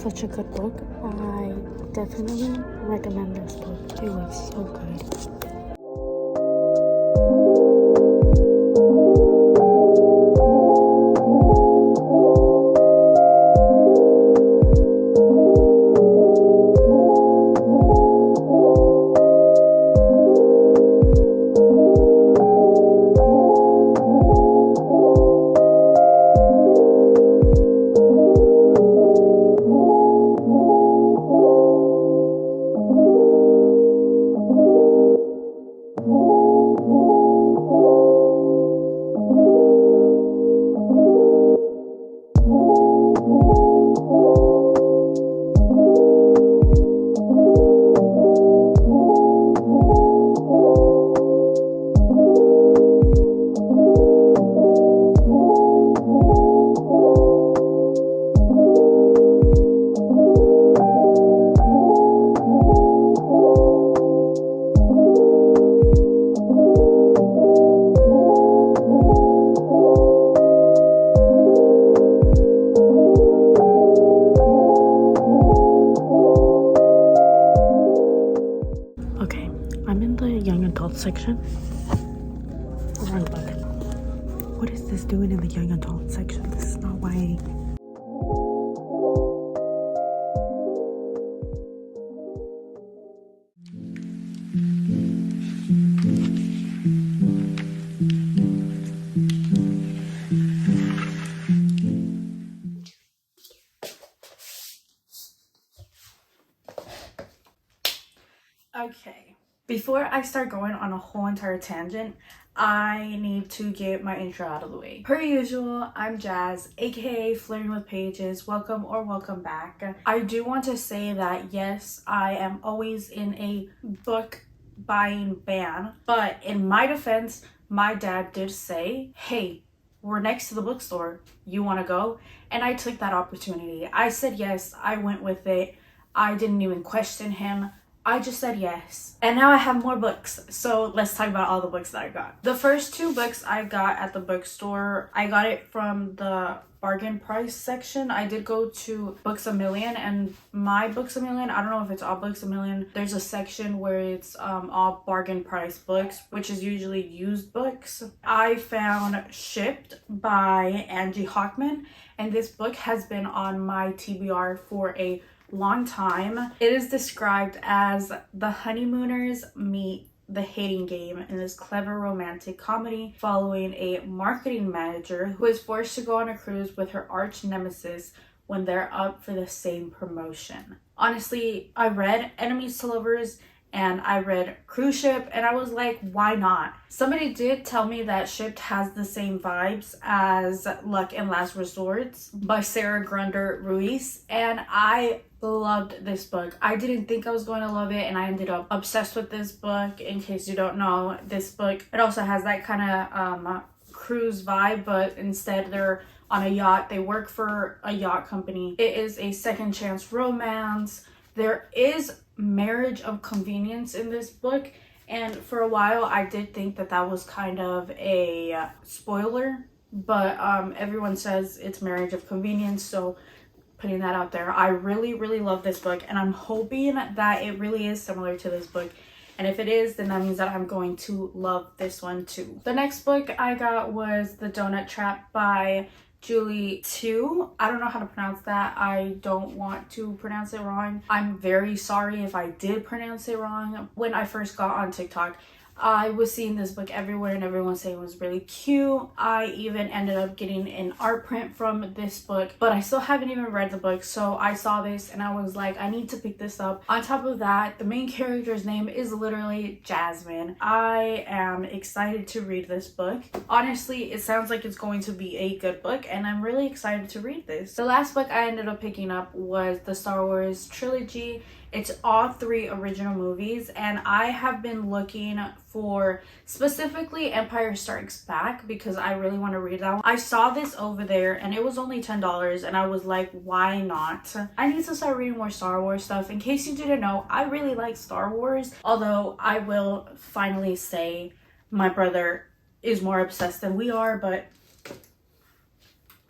such a good book. I definitely recommend this book. It was so good. Section. Wrong book. What is this doing in the young adult section? This is not why. Okay. Before I start going on a whole entire tangent, I need to get my intro out of the way. Per usual, I'm Jazz, aka Flirting with Pages. Welcome or welcome back. I do want to say that yes, I am always in a book buying ban, but in my defense, my dad did say, hey, we're next to the bookstore. You want to go? And I took that opportunity. I said yes, I went with it. I didn't even question him. I just said yes. And now I have more books. So let's talk about all the books that I got. The first two books I got at the bookstore, I got it from the bargain price section. I did go to Books A Million, and my Books A Million, I don't know if it's all Books A Million, there's a section where it's all bargain price books, which is usually used books. I found Shipped by Angie Hockman, and this book has been on my TBR for a long time. It is described as the honeymooners meet the hating game in this clever romantic comedy following a marketing manager who is forced to go on a cruise with her arch nemesis when they're up for the same promotion. Honestly, I read Enemies to Lovers and I read Cruise Ship, and I was like, why not? Somebody did tell me that Shipped has the same vibes as Luck and Last Resorts by Sarah Grunder Ruiz, and I loved this book. I didn't think I was going to love it, and I ended up obsessed with this book. In case you don't know, this book, it also has that kind of cruise vibe, but instead they're on a yacht. They work for a yacht company. It is a second chance romance. There is marriage of convenience in this book, and for a while I did think that that was kind of a spoiler, but everyone says it's marriage of convenience, so putting that out there. I really love this book, and I'm hoping that it really is similar to this book, and if it is, then that means that I'm going to love this one too. The next book I got was The Donut Trap by Tieu. I don't know how to pronounce that. I don't want to pronounce it wrong. I'm very sorry if I did pronounce it wrong. When I first got on TikTok, I was seeing this book everywhere and everyone saying it was really cute. I even ended up getting an art print from this book, but I still haven't even read the book. So I saw this and I was like, I need to pick this up. On top of that, the main character's name is literally Jasmine. I am excited to read this book. Honestly, it sounds like it's going to be a good book, and I'm really excited to read this. The last book I ended up picking up was the Star Wars Trilogy. It's all 3 original movies, and I have been looking for specifically Empire Strikes Back because I really want to read that one. I saw this over there and it was only $10, and I was like, why not? I need to start reading more Star Wars stuff. In case you didn't know, I really like Star Wars, although I will finally say my brother is more obsessed than we are, but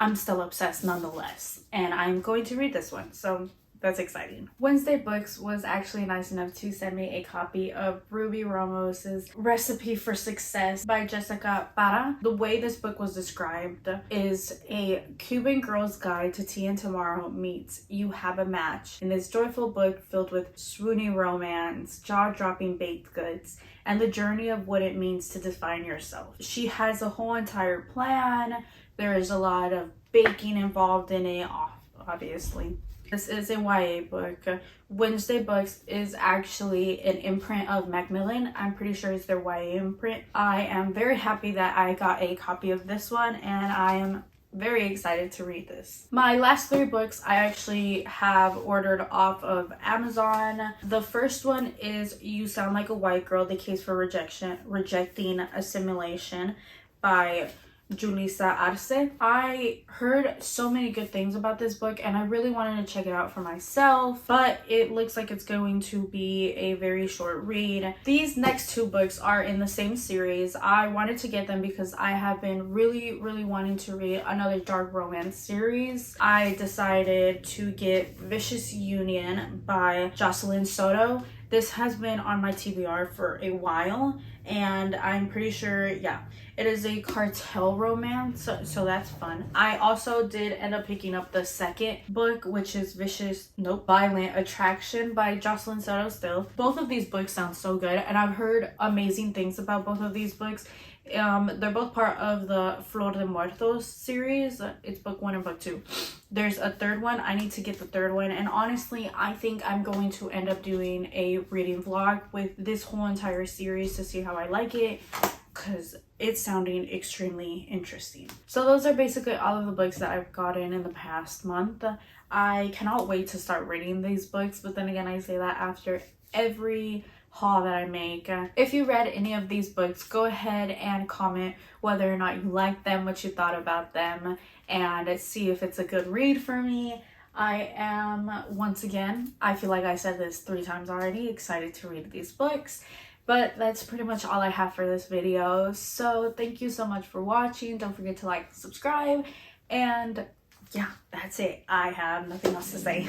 I'm still obsessed nonetheless, and I'm going to read this one. So that's exciting. Wednesday Books was actually nice enough to send me a copy of Rubi Ramos's Recipe for Success by Jessica Parra. The way this book was described is a Cuban girl's guide to tea and tomorrow meets You Have a Match in this joyful book filled with swooning romance, jaw-dropping baked goods, and the journey of what it means to define yourself. She has a whole entire plan. There is a lot of baking involved in it, obviously. This is a YA book. Wednesday Books is actually an imprint of Macmillan. I'm pretty sure it's their YA imprint. I am very happy that I got a copy of this one, and I am very excited to read this. My last 3 books I actually have ordered off of Amazon. The first one is You Sound Like a White Girl, The Case for Rejecting Assimilation by Julissa Arce. I heard so many good things about this book and I really wanted to check it out for myself, but it looks like it's going to be a very short read. These next 2 books are in the same series. I wanted to get them because I have been really wanting to read another dark romance series. I decided to get Vicious Union by Jocelyne Soto. This has been on my TBR for a while, and I'm pretty sure, yeah, it is a cartel romance, so that's fun. I also did end up picking up the second book, which is Violent Attraction by Jocelyne Soto still. Both of these books sound so good, and I've heard amazing things about both of these books. They're both part of the Flor de Muertos series. It's book 1 and book 2. There's a third one. I need to get the third one, and honestly I think I'm going to end up doing a reading vlog with this whole entire series to see how I like it, because it's sounding extremely interesting. So those are basically all of the books that I've gotten in the past month. I cannot wait to start reading these books, but then again, I say that after every haul that I make. If you read any of these books, go ahead and comment whether or not you liked them, what you thought about them, and see if it's a good read for me. I am, once again, I feel like I said this 3 times already, excited to read these books. But that's pretty much all I have for this video. So thank you so much for watching. Don't forget to like, subscribe, and yeah, that's it. I have nothing else to say.